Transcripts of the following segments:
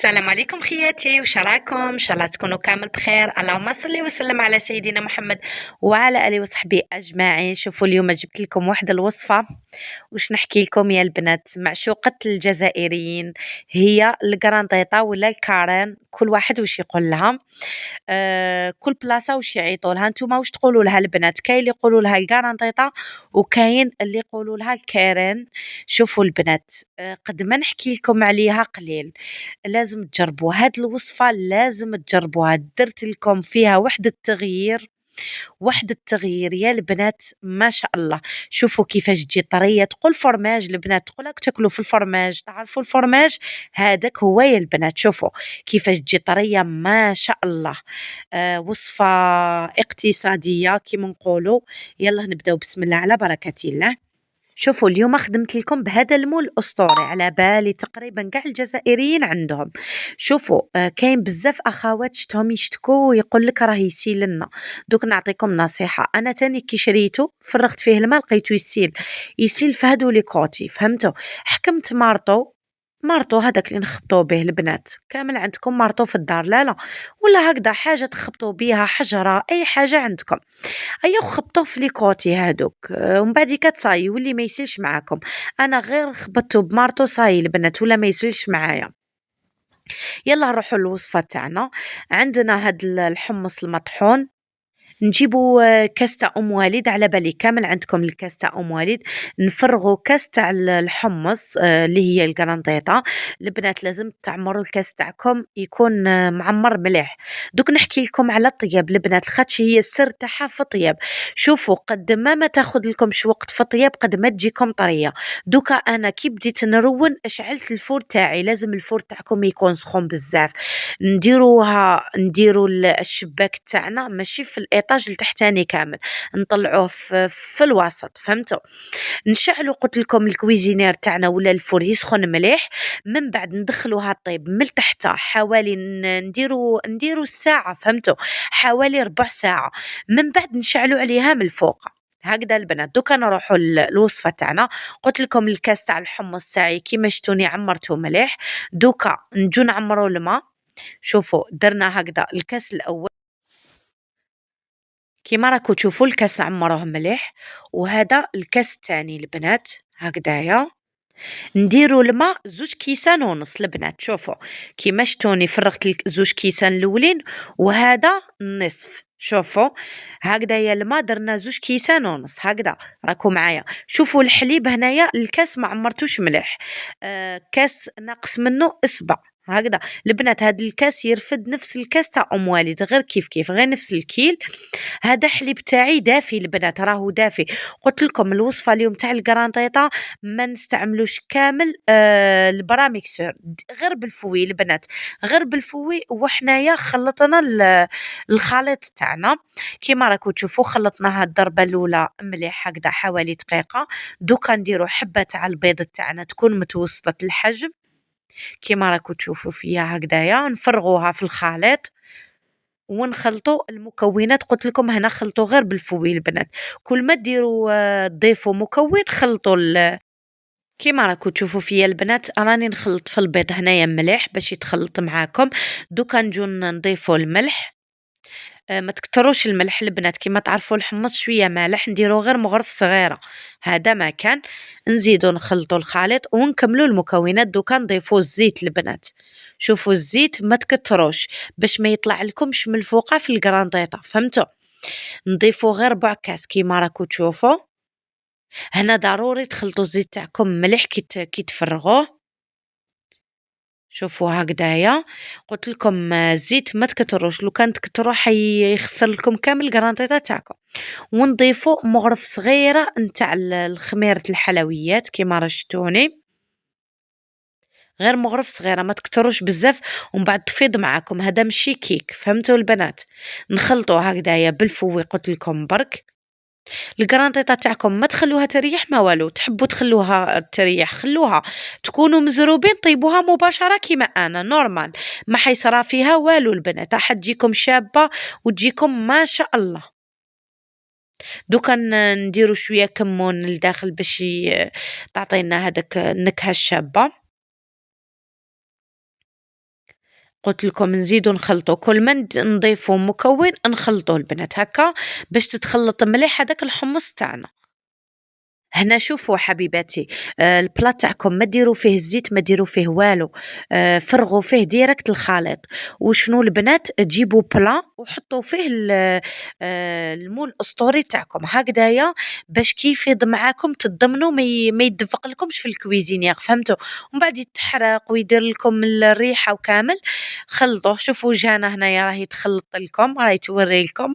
السلام عليكم خياتي، وش راكم؟ ان شاء الله تكونوا كامل بخير. اللهم صل وسلم على سيدنا محمد وعلى اله وصحبه اجمعين. شوفوا اليوم جبت لكم واحد الوصفه. وش نحكي لكم يا البنات؟ معشوقه الجزائريين هي القرنطيطه ولا الكارين، كل واحد وش يقول لها. كل بلاصه وش يعيطوا لها. نتوما وش تقولوا لها البنات؟ كاين اللي يقولوا لها القرنطيطه وكاين اللي يقولوا لها الكارين. شوفوا البنات، قد ما نحكي لكم عليها قليل. لازم تجربوا هاد الوصفة، لازم تجربوها. درت لكم فيها واحد التغيير يا البنات ما شاء الله. شوفوا كيفاش تجي طرية. تقول فرماج البنات، تقول راك تاكلوا في الفرماج، تعرفوا الفرماج هذاك هو يا البنات. شوفوا كيفاش تجي طرية ما شاء الله. وصفة اقتصادية كيما نقولوا. يلا نبداو بسم الله على بركة الله. شوفوا اليوم خدمت لكم بهذا المول الأسطوري، على بالي تقريبا كاع الجزائريين عندهم. شوفوا كاين بزاف اخوات شتهم يشتكوا ويقول لك راه يسيل لنا. دوك نعطيكم نصيحة، انا تاني كي شريته فرغت فيه الماء لقيته يسيل في هادو لي كوتي، فهمتوا؟ حكمت مارطو هذاك اللي نخبطوا به البنات، كامل عندكم مارطو في الدار؟ لا ولا هكذا حاجة تخبطوا بيها، حجرة اي حاجة عندكم. أيا خبطوه في لي كوتي هادوك، ومن بعديكا تصاي يولي ما يسيلش معاكم. انا غير خبطته بمارطو صاي البنات ولا ما يسيلش معايا. يلا نروحوا للوصفه تاعنا. عندنا هاد الحمص المطحون. نجيبوا كاس تاع ام والد، على بالي كامل عندكم الكاس تاع ام والد. نفرغوا كاس تاع الحمص، اللي هي القرنطيطه. البنات لازم تعمروا الكاس تاعكم يكون معمر مليح. دوك نحكي لكم على الطياب البنات، خاطش هي السر تاعها في الطياب. شوفوا قد ما تاخذ لكمش وقت في الطياب قد ما تجيكم طريه. دوكا انا كي بديت نرون شعلت الفور تاعي، لازم الفور تاعكم يكون سخون بزاف. نديروا الشباك تاعنا ماشي في الايطاج التحتاني كامل، نطلعوه في الوسط، فهمتوا؟ نشعلوا قلت لكم الكويزينير تاعنا ولا الفور يسخن مليح. من بعد ندخلوها طيب من تحت حوالي نديروا الساعه، فهمتوا؟ حوالي ربع ساعه. من بعد نشعلوا عليها من الفوق. هكذا البنات. دوكا نروحوا الوصفه تاعنا. قلت لكم الكاس تاع الحمص تاعي كيما شتوني عمرته مليح. دوكا نجو نعمروا الماء. شوفوا درنا هكذا الكاس الاول كيما راكو تشوفوا الكاس عمروه مليح، وهذا الكاس الثاني البنات هكذايا. نديروا الماء 2 كيسان ونص البنات. شوفوا كيما شتوني فرغت 2 كيسان الاولين وهذا النصف. شوفوا هكذايا الماء درنا 2 كيسان ونص هكذا. راكو معايا؟ شوفوا الحليب هنايا الكاس ما عمرتوش مليح، كاس ناقص منه اصبع هكذا. البنات هاد الكاس يرفد نفس الكاس تاع ام والد، غير كيف غير نفس الكيل. هذا حليب تاعي دافي البنات، راهو دافي. قلت لكم الوصفه اليوم تاع الكرانطيطه ما نستعملوش كامل البراميكسور، غير بالفوي البنات، غير بالفوي. وحنايا خلطنا الخليط تاعنا كيما راكو تشوفوا. خلطناها الضربه الاولى مليح هكذا حوالي دقيقه. دوكا نديروا حبه تاع البيض تاعنا تكون متوسطه الحجم كيما راكو تشوفوا فيها هكذايا. نفرغوها في الخليط ونخلطوا المكونات. قلت لكم هنا خلطوا غير بالفوي البنات. كل ما ديروا تضيفوا مكون خلطوا كيما راكو تشوفوا فيا البنات راني نخلط في البيض هنايا مليح باش يتخلط معاكم. دوكا نجو نضيفوا الملح. ما تكتروش الملح البنات، كيما تعرفوا الحمص شويه مالح، نديرو غير مغرف صغيره هذا ما كان. نزيدو نخلطوا الخليط ونكملوا المكونات. دوكا نضيفوا الزيت البنات. شوفوا الزيت ما تكتروش باش ما يطلع لكمش من الفوقه في القرنطيطه، فهمتوا؟ نضيفوا غير ربع كاس كيما راكو تشوفوا. هنا ضروري تخلطوا الزيت تاعكم مليح كي تفرغوه. شوفوا هكذايا. قلت لكم الزيت ما تكتروش، لو كان تكتروا يخسر لكم كامل القرنطيطه تاعكم. ونضيفوا مغرف صغيره نتاع الخميره الحلويات كيما رشتوني، غير مغرف صغيره ما تكتروش بزاف ومن بعد تفيض معاكم. هذا ماشي كيك، فهمتوا البنات؟ نخلطوا هكذايا بالفوي قلت لكم برك. القرنطيطه تاعكم ما تخلوها تريح ما والو، تحبوا تخلوها تريح خلوها، تكونوا مزروبين طيبوها مباشره كيما انا نورمال، ما حيصرا فيها والو البنات، راح تجيكم شابه وتجيكم ما شاء الله. دوكا نديروا شويه كمون لداخل باش تعطينا هذاك النكهه الشابه. قلت لكم نزيدو نخلطو، كل ما نضيفو مكون نخلطوه البنات هكا باش تتخلط مليح هداك الحمص تاعنا. هنا شوفوا حبيباتي، البلا تاعكم ما ديروا فيه الزيت، ما ديروا فيه والو، فرغوا فيه ديريكت الخليط. وشنو البنات، تجيبوا بلا وحطوا فيه المول الاسطوري تاعكم هكذايا باش كي يفيض معاكم تضمنوا ما يدفق لكمش في الكويزينيير، فهمتوا؟ ومن بعد يتحرق ويدير لكم الريحه وكامل. خلطوه. شوفوا جانا هنايا راهي تخلط لكم، راهي توري لكم.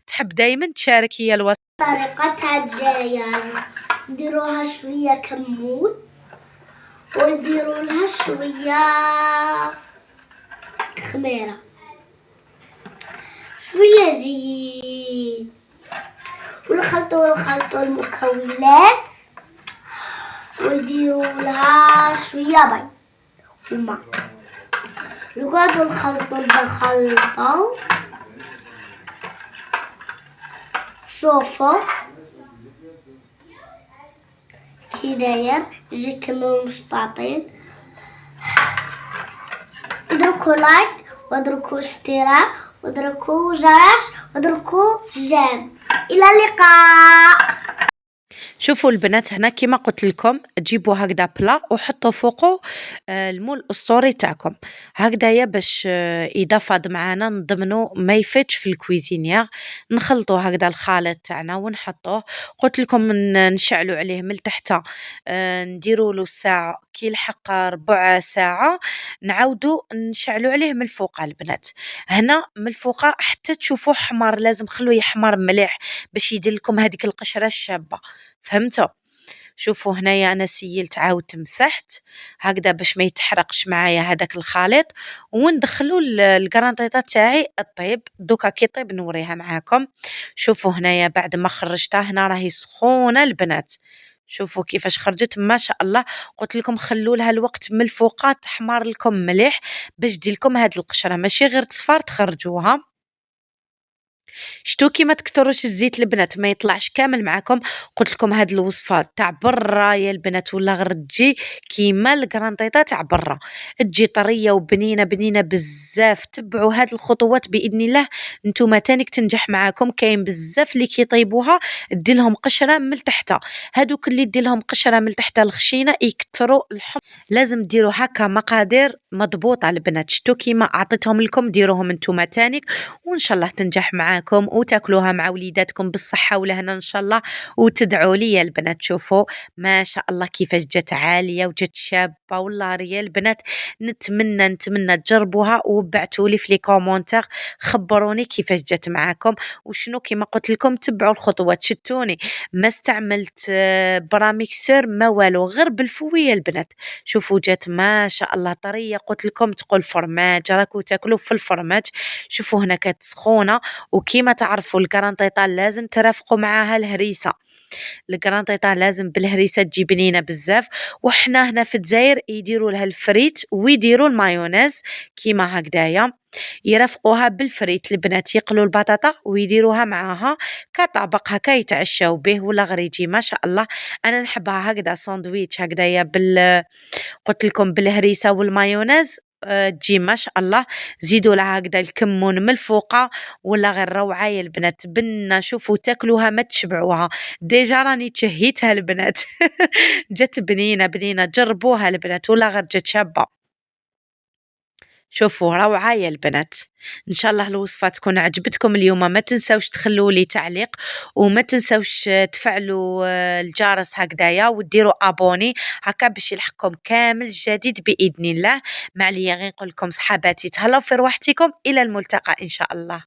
تحب دايما تشارك هي الوصفه. طريقة تاع الدجاج، نديروها شوية كمون ونديرو لها شوية خميرة، شوية زيت، ونخلطو المكونات ونديرو لها شوية بيض وما، نقعدو نخلطو بالخلطة. شوفو كي داير يجي كمون مستطيل. اتركوا لايك واتركوا اشتراك واتركوا جرس واتركوا جيم. الى اللقاء. شوفوا البنات هنا كيما قلت لكم تجيبوا هكذا بلا وحطوا فوقه المول الاسطوري تاعكم هكذايا باش اذا فاض معانا نضمنوا ما يفتش في الكويزينيير. نخلطوا هكذا الخليط تاعنا ونحطوه. قلت لكم نشعلوا عليه من تحت، نديروا له ساعه كي يلحق ربع ساعه نعاودوا نشعلوا عليه من الفوق البنات. هنا من الفوق حتى تشوفوه حمار، لازم خلوه يحمر مليح باش يدير لكم هذيك القشره الشابه، فهمتوا؟ شوفوا هنايا انا سيلت عاودت مسحت هكذا باش ما يتحرقش معايا هذاك الخليط. وندخلوا القرنطيطه تاعي الطيب. دوكا كي طيب نوريها معاكم. شوفوا هنايا بعد ما خرجتها هنا راهي سخونه البنات. شوفوا كيفاش خرجت ما شاء الله. قلت لكم خلوا لها الوقت من الفوق تحمر لكم مليح باش دير لكم هذه القشره، ماشي غير تصفار تخرجوها. شتو كي ما تكتروش الزيت البنات ما يطلعش كامل معاكم. قلت لكم هاد الوصفه تاع برا يا البنات ولا غير تجي كيما القرنطيطه تاع برا، تجي طريه وبنينه بنينه بزاف. تبعوا هاد الخطوات باذن الله نتوما تانيك تنجح معاكم. كاين بزاف اللي كيطيبوها دير لهم قشره من تحت، هادوك اللي دير لهم قشره من تحت الخشينه يكثروا الحمض. لازم ديروا هكا مقادير مضبوطه البنات. شتو كيما اعطيتهم لكم ديروهم نتوما تانيك وان شاء الله تنجح معاكم وتاكلوها مع وليداتكم بالصحه والهنا ان شاء الله. وتدعوا لي يا البنات. شوفوا ما شاء الله كيفاش جات عاليه وجات شابه والله يا البنات. نتمنى تجربوها وبعتوا لي في لي كومونتير خبروني كيفاش جات معاكم وشنو. كيما قلت لكم تبعوا الخطوات. شتوني ما استعملت براميكسور ما والو، غير بالفويه البنات. شوفوا جات ما شاء الله طريه. قلت لكم تقول فرماج راكو تاكلوا في الفرماج. شوفوا هنا كانت سخونه. وكيما تعرفوا القرنطيطه لازم ترافقوا معاها الهريسه. القرنطيطه لازم بالهريسه تجي بنينه بزاف. وحنا هنا في الجزائر يديروا لها الفريت ويديروا المايونيز كيما هكذايا، يرافقوها بالفريت. البنات يقلوا البطاطا ويديروها معاها كطبق هكا يتعشاو به ولا غير يجي ما شاء الله. انا نحبها هكذا ساندويتش هكذايا قلت لكم بالهريسه والمايونيز. تجي ما شاء الله. زيدوا لها هكذا الكمون من الفوق ولا غير روعه يا البنات. بنا شوفوا تاكلوها ما تشبعوها. ديجا راني تشهيتها البنات. جات بنينه بنينه. جربوها البنات ولا غير جات شابه. شوفوا روعة يا البنات. ان شاء الله الوصفة تكون عجبتكم اليوم. ما تنسوش تخلوا لي تعليق وما تنسوش تفعلوا الجرس هكذايا وديروا ابوني هكا باش يلحقكم كامل جديد باذن الله. معليا غير نقول لكم صحاباتي تهلاو في رواحتكم. الى الملتقى ان شاء الله.